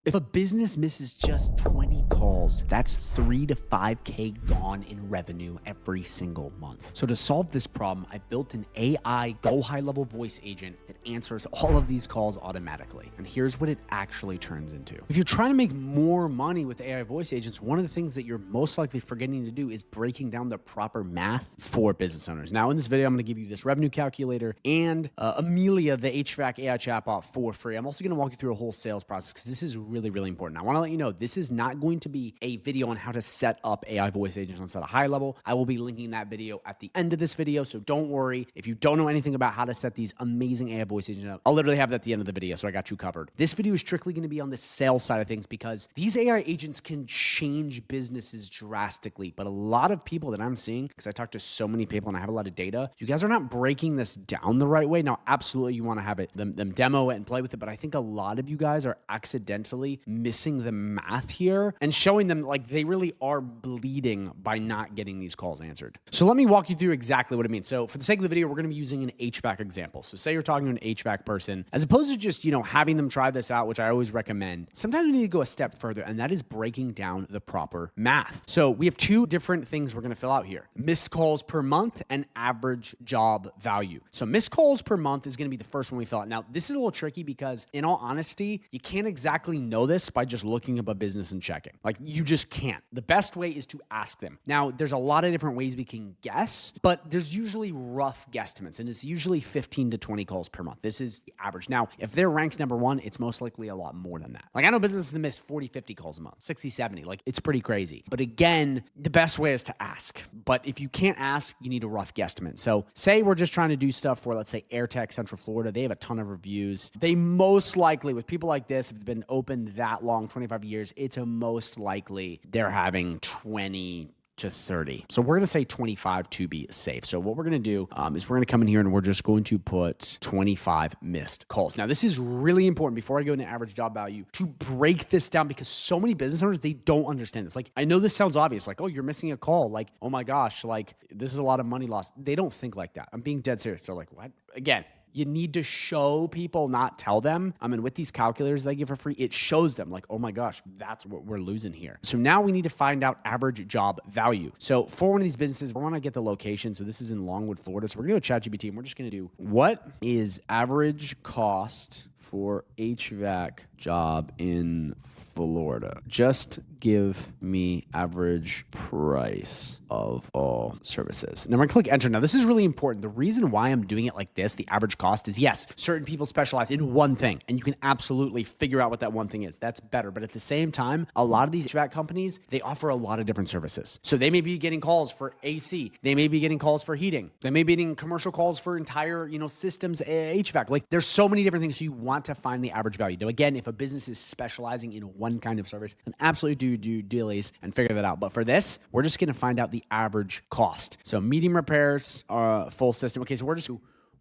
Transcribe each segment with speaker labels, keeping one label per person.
Speaker 1: If a business misses just 20 calls, that's 3 to 5K gone in revenue every single month. So to solve this problem, I built an AI GoHighLevel voice agent that answers all of these calls automatically. And here's what it actually turns into. If you're trying to make more money with AI voice agents, one of the things that you're most likely forgetting to do is breaking down the proper math for business owners. Now in this video, I'm going to give you this revenue calculator and Amelia, the HVAC AI chatbot, for free. I'm also going to walk you through a whole sales process because this is really important. I want to let you know this is not going to be a video on how to set up AI voice agents on A HIGHLEVEL. I will be linking that video at the end of this video, so don't worry. If you don't know anything about how to set these amazing AI voice agents up, I'll literally have that at the end of the video, so I got you covered. This video is strictly going to be on the sales side of things because these AI agents can change businesses drastically, but a lot of people that I'm seeing, because I talk to so many people and I have a lot of data, you guys are not breaking this down the right way. Now, absolutely you want to have them demo it and play with it, but I think a lot of you guys are accidentally missing the math here and showing them like they really are bleeding by not getting these calls answered. So let me walk you through exactly what it means. So for the sake of the video, we're going to be using an HVAC example. So say you're talking to an HVAC person, as opposed to just, having them try this out, which I always recommend. Sometimes we need to go a step further, and that is breaking down the proper math. So we have two different things we're going to fill out here: missed calls per month and average job value. So missed calls per month is going to be the first one we fill out. Now, this is a little tricky because in all honesty, you can't exactly know this by just looking up a business and checking. Like, you just can't. The best way is to ask them. Now, there's a lot of different ways we can guess, but there's usually rough guesstimates, and it's usually 15 to 20 calls per month. This is the average. Now, if they're ranked number one, it's most likely a lot more than that. Like, I know businesses that miss 40, 50 calls a month, 60, 70. Like, it's pretty crazy. But again, the best way is to ask. But if you can't ask, you need a rough guesstimate. So say we're just trying to do stuff for, let's say, AirTech Central Florida. They have a ton of reviews. They most likely, with people like this, have been open that long, 25 years, it's a most likely they're having 20 to 30. So we're going to say 25 to be safe. So what we're going to do is we're going to come in here and we're just going to put 25 missed calls. Now, this is really important before I go into average job value to break this down, because so many business owners, they don't understand this. Like, I know this sounds obvious, like, oh, you're missing a call. Like, oh my gosh, like, this is a lot of money lost. They don't think like that. I'm being dead serious. They're like, what? Again, you need to show people, not tell them. With these calculators they give for free, it shows them like, oh my gosh, that's what we're losing here. So now we need to find out average job value. So for one of these businesses, we want to get the location. So this is in Longwood, Florida. So we're going to go to ChatGPT and we're just going to do, what is average cost for HVAC job in Florida? Just give me average price of all services. Now I'm going to click enter. Now this is really important. The reason why I'm doing it like this, the average cost, is yes, certain people specialize in one thing and you can absolutely figure out what that one thing is. That's better. But at the same time, a lot of these HVAC companies, they offer a lot of different services. So they may be getting calls for AC. They may be getting calls for heating. They may be getting commercial calls for entire, systems HVAC. Like, there's so many different things. So you want to find the average value. Now, again, if a business is specializing in one kind of service, then absolutely do dealies and figure that out. But for this, we're just going to find out the average cost. So medium repairs, full system. Okay, so we're just,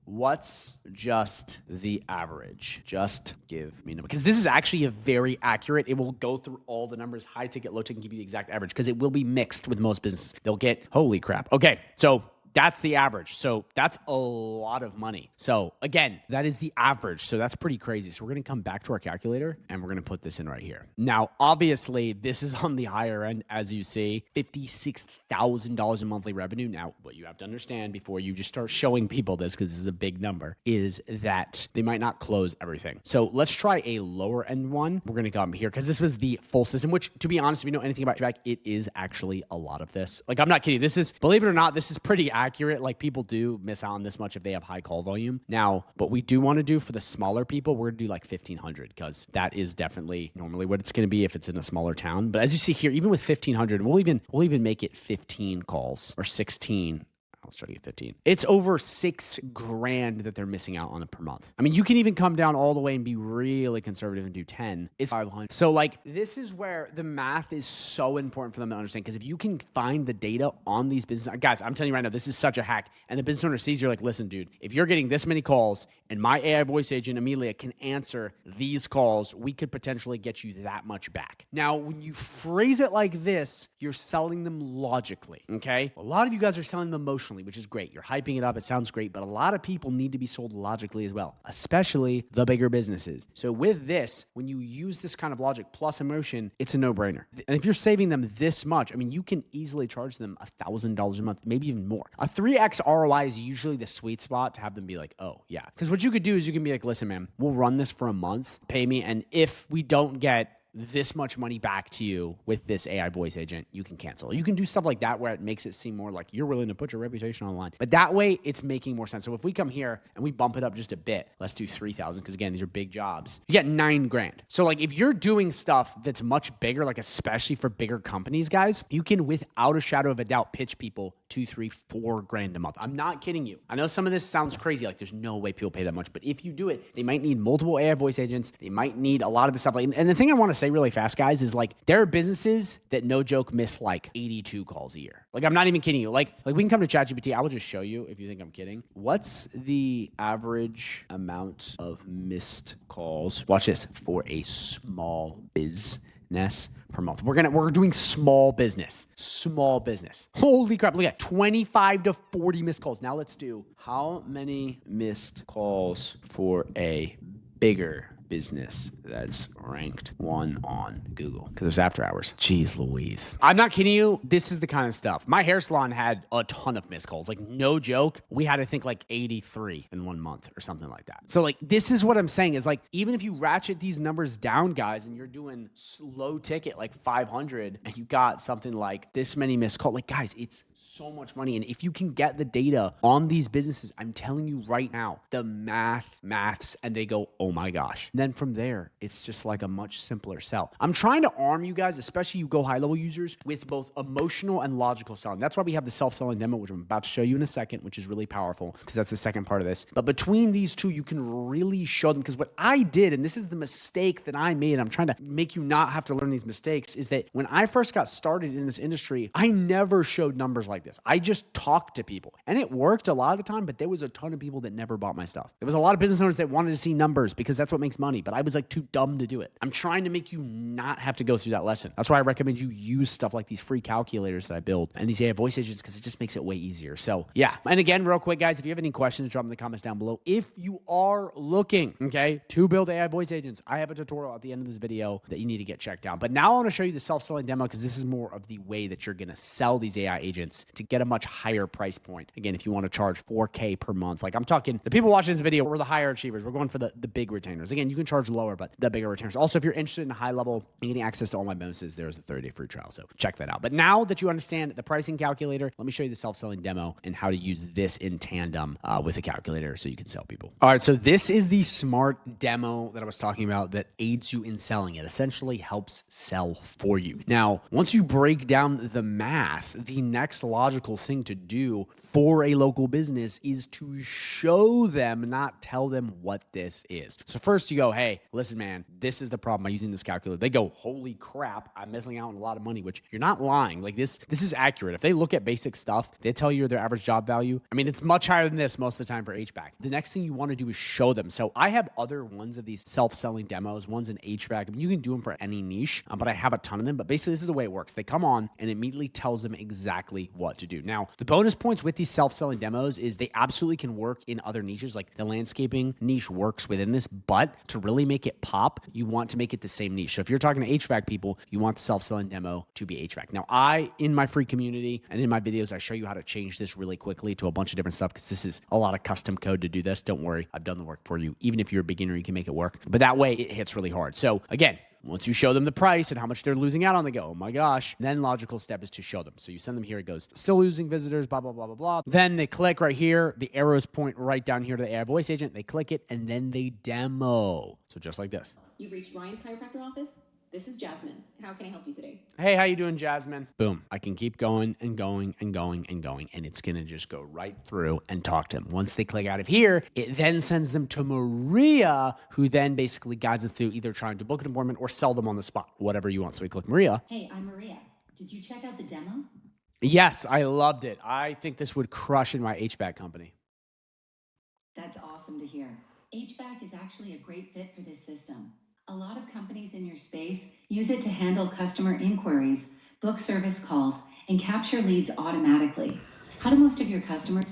Speaker 1: what's just the average? Just give me a number. Because this is actually a very accurate. It will go through all the numbers, high ticket, low ticket, give you the exact average, because it will be mixed with most businesses. They'll get, holy crap. Okay, so that's the average. So that's a lot of money. So again, that is the average. So that's pretty crazy. So we're going to come back to our calculator and we're going to put this in right here. Now, obviously, this is on the higher end, as you see, $56,000 in monthly revenue. Now, what you have to understand before you just start showing people this, because this is a big number, is that they might not close everything. So let's try a lower end one. We're going to come here because this was the full system, which, to be honest, if you know anything about HVAC, it is actually a lot of this. Like, I'm not kidding. This is, believe it or not, this is pretty accurate. Like, people do miss out on this much if they have high call volume. Now, what we do want to do for the smaller people, we're going to do like 1,500, because that is definitely normally what it's going to be if it's in a smaller town. But as you see here, even with 1,500, we'll even make it 15 calls or 16. Let's try to get 15. It's over $6,000 that they're missing out on it per month. You can even come down all the way and be really conservative and do 10. It's 500. So like, this is where the math is so important for them to understand. Because if you can find the data on these businesses, guys, I'm telling you right now, this is such a hack. And the business owner sees, you're like, listen, dude, if you're getting this many calls and my AI voice agent, Amelia, can answer these calls, we could potentially get you that much back. Now, when you phrase it like this, you're selling them logically, okay? A lot of you guys are selling them emotionally. emotionally, which is great. You're hyping it up. It sounds great, but a lot of people need to be sold logically as well, especially the bigger businesses. So with this, when you use this kind of logic plus emotion, it's a no-brainer. And if you're saving them this much, I mean, you can easily charge them $1,000 a month, maybe even more. A 3x ROI is usually the sweet spot to have them be like, oh yeah. Because what you could do is you can be like, listen, man, we'll run this for a month, pay me. And if we don't get this much money back to you with this AI voice agent, you can cancel. You can do stuff like that where it makes it seem more like you're willing to put your reputation on the line. But that way, it's making more sense. So if we come here and we bump it up just a bit, let's do 3,000 because again, these are big jobs. You get $9,000. So like if you're doing stuff that's much bigger, like especially for bigger companies, guys, you can without a shadow of a doubt pitch people 2, 3, 4 grand a month. I'm not kidding you. I know some of this sounds crazy, like there's no way people pay that much, but if you do it, they might need multiple AI voice agents. They might need a lot of the stuff. And the thing I want to say really fast, guys, is like there are businesses that no joke miss like 82 calls a year. Like I'm not even kidding you. Like we can come to ChatGPT. I will just show you if you think I'm kidding. What's the average amount of missed calls? Watch this for a small business per month. We're doing small business. Holy crap. Look at 25 to 40 missed calls. Now let's do how many missed calls for a bigger business that's ranked 1 on Google, because there's after hours. Jeez Louise. I'm not kidding you. This is the kind of stuff. My hair salon had a ton of missed calls. Like no joke. We had to think like 83 in 1 month or something like that. So like this is what I'm saying is like even if you ratchet these numbers down, guys, and you're doing low ticket like 500 and you got something like this many missed calls, like guys, it's so much money. And if you can get the data on these businesses, I'm telling you right now, the maths, and they go, oh my gosh. And then from there, it's just like a much simpler sell. I'm trying to arm you guys, especially you Go High Level users, with both emotional and logical selling. That's why we have the self-selling demo, which I'm about to show you in a second, which is really powerful because that's the second part of this. But between these two, you can really show them, because what I did, and this is the mistake that I made, I'm trying to make you not have to learn these mistakes, is that when I first got started in this industry, I never showed numbers like this. I just talked to people and it worked a lot of the time, but there was a ton of people that never bought my stuff. There was a lot of business owners that wanted to see numbers because that's what makes money, but I was like too dumb to do it. I'm trying to make you not have to go through that lesson. That's why I recommend you use stuff like these free calculators that I build and these AI voice agents, because it just makes it way easier. So yeah. And again, real quick, guys, if you have any questions, drop them in the comments down below. If you are looking, okay, to build AI voice agents, I have a tutorial at the end of this video that you need to get checked out. But now I want to show you the self-selling demo, because this is more of the way that you're going to sell these AI agents to get a much higher price point. Again, if you want to charge 4K per month, like I'm talking, the people watching this video, we're the higher achievers. We're going for the big retainers. Again, you can charge lower, but the bigger retainers. Also, if you're interested in high level and getting access to all my bonuses, there's a 30-day free trial. So check that out. But now that you understand the pricing calculator, let me show you the self-selling demo and how to use this in tandem with a calculator so you can sell people. All right, so this is the smart demo that I was talking about that aids you in selling. It essentially helps sell for you. Now, once you break down the math, the next logical thing to do for a local business is to show them, not tell them what this is. So first you go, hey, listen, man, this is the problem by using this calculator. They go, holy crap, I'm missing out on a lot of money, which you're not lying. Like this is accurate. If they look at basic stuff, they tell you their average job value. I mean, it's much higher than this most of the time for HVAC. The next thing you want to do is show them. So I have other ones of these self-selling demos, ones in HVAC. I mean, you can do them for any niche, but I have a ton of them. But basically, this is the way it works. They come on and immediately tells them exactly what to do. Now, the bonus points with these self-selling demos is they absolutely can work in other niches. Like the landscaping niche works within this, but to really make it pop, you want to make it the same niche. So if you're talking to HVAC people, you want the self-selling demo to be HVAC. Now, in my free community and in my videos, I show you how to change this really quickly to a bunch of different stuff, because this is a lot of custom code to do this. Don't worry, I've done the work for you. Even if you're a beginner, you can make it work. But that way, it hits really hard. So again, once you show them the price and how much they're losing out on, they go, oh my gosh. Then logical step is to show them. So you send them here, it goes, still losing visitors, blah, blah, blah, blah, blah. Then they click right here. The arrows point right down here to the AI voice agent. They click it and then they demo. So just like this.
Speaker 2: You've reached Ryan's chiropractor office. This is Jasmine. How can I help you today?
Speaker 1: Hey, how you doing, Jasmine? Boom. I can keep going and going and going and going, and it's going to just go right through and talk to them. Once they click out of here, it then sends them to Maria, who then basically guides them through either trying to book an appointment or sell them on the spot, whatever you want. So we click Maria.
Speaker 2: Hey, I'm Maria. Did you check out the demo?
Speaker 1: Yes, I loved it. I think this would crush in my HVAC company.
Speaker 2: That's awesome to hear. HVAC is actually a great fit for this system. A lot of companies in your space use it to handle customer inquiries, book service calls, and capture leads automatically. How do most of your customers...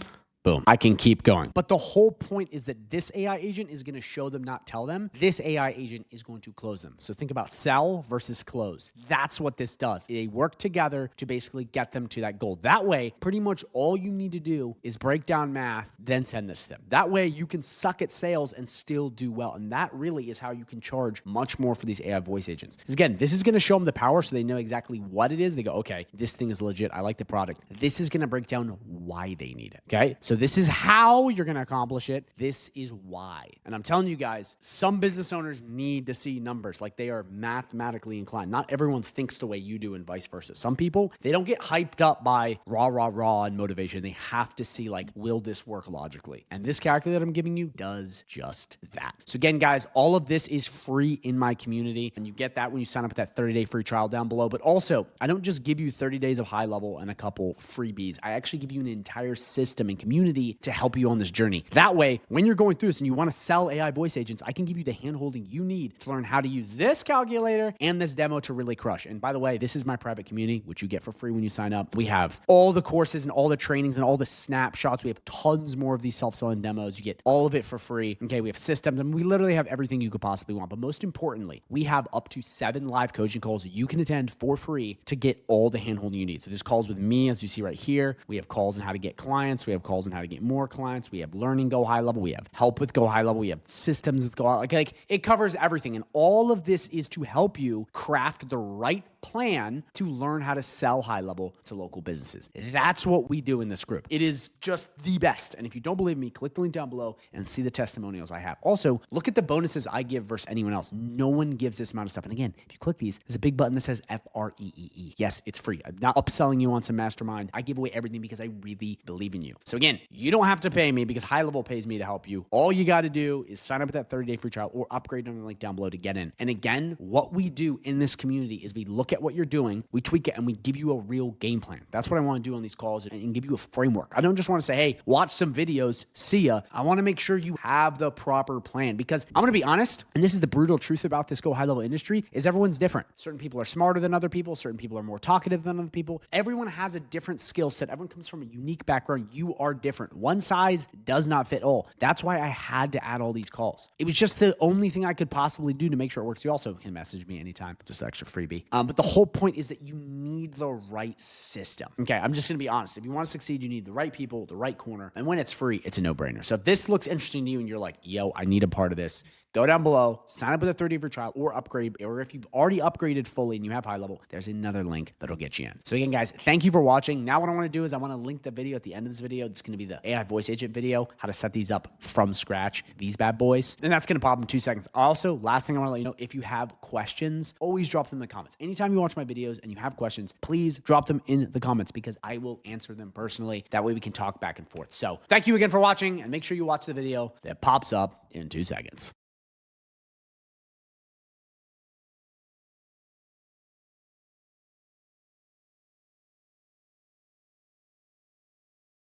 Speaker 1: Boom. I can keep going. But the whole point is that this AI agent is going to show them, not tell them. This AI agent is going to close them. So think about sell versus close. That's what this does. They work together to basically get them to that goal. That way, pretty much all you need to do is break down math, then send this to them. That way you can suck at sales and still do well. And that really is how you can charge much more for these AI voice agents. Because again, this is going to show them the power so they know exactly what it is. They go, okay, this thing is legit. I like the product. This is going to break down why they need it. Okay. So this is how you're going to accomplish it. This is why. And I'm telling you guys, some business owners need to see numbers. Like, they are mathematically inclined. Not everyone thinks the way you do and vice versa. Some people, they don't get hyped up by rah and motivation. They have to see, like, will this work logically? And this calculator I'm giving you does just that. So again, guys, all of this is free in my community. And you get that when you sign up at that 30-day free trial down below. But also, I don't just give you 30 days of high level and a couple freebies. I actually give you an entire system and community to help you on this journey. That way, when you're going through this and you want to sell AI voice agents, I can give you the handholding you need to learn how to use this calculator and this demo to really crush. And by the way, this is my private community, which you get for free when you sign up. We have all the courses and all the trainings and all the snapshots. We have tons more of these self-selling demos. You get all of it for free. Okay, we have systems and we literally have everything you could possibly want. But most importantly, we have up to 7 live coaching calls you can attend for free to get all the handholding you need. So there's calls with me, as you see right here. We have calls on how to get clients. We have calls on how to get more clients. We have learning Go High Level. We have help with Go High Level. We have systems with Go High Level. Like it covers everything. And all of this is to help you craft the right plan to learn how to sell high level to local businesses. That's what we do in this group. It is just the best. And if you don't believe me, click the link down below and see the testimonials I have. Also, look at the bonuses I give versus anyone else. No one gives this amount of stuff. And again, if you click these, there's a big button that says FREEE. Yes, it's free. I'm not upselling you on some mastermind. I give away everything because I really believe in you. So again, you don't have to pay me because High Level pays me to help you. All you got to do is sign up at that 30-day free trial or upgrade on the link down below to get in. And again, what we do in this community is we look at what you're doing, we tweak it, and we give you a real game plan. That's what I want to do on these calls and give you a framework. I don't just want to say, hey, watch some videos, see ya. I want to make sure you have the proper plan because I'm going to be honest, and this is the brutal truth about this Go High Level industry, is everyone's different. Certain people are smarter than other people. Certain people are more talkative than other people. Everyone has a different skill set. Everyone comes from a unique background. You are different. One size does not fit all. That's why I had to add all these calls. It was just the only thing I could possibly do to make sure it works. You also can message me anytime, just an extra freebie. But the whole point is that you need the right system. Okay, I'm just going to be honest. If you want to succeed, you need the right people, the right corner. And when it's free, it's a no-brainer. So if this looks interesting to you and you're like, yo, I need a part of this, go down below, sign up with a 30-day free trial or upgrade. Or if you've already upgraded fully and you have High Level, there's another link that'll get you in. So again, guys, thank you for watching. Now what I want to do is I want to link the video at the end of this video. It's going to be the AI voice agent video, how to set these up from scratch, these bad boys. And that's going to pop in 2 seconds. Also, last thing I want to let you know, if you have questions, always drop them in the comments. Anytime you watch my videos and you have questions, please drop them in the comments because I will answer them personally. That way we can talk back and forth. So thank you again for watching and make sure you watch the video that pops up in 2 seconds.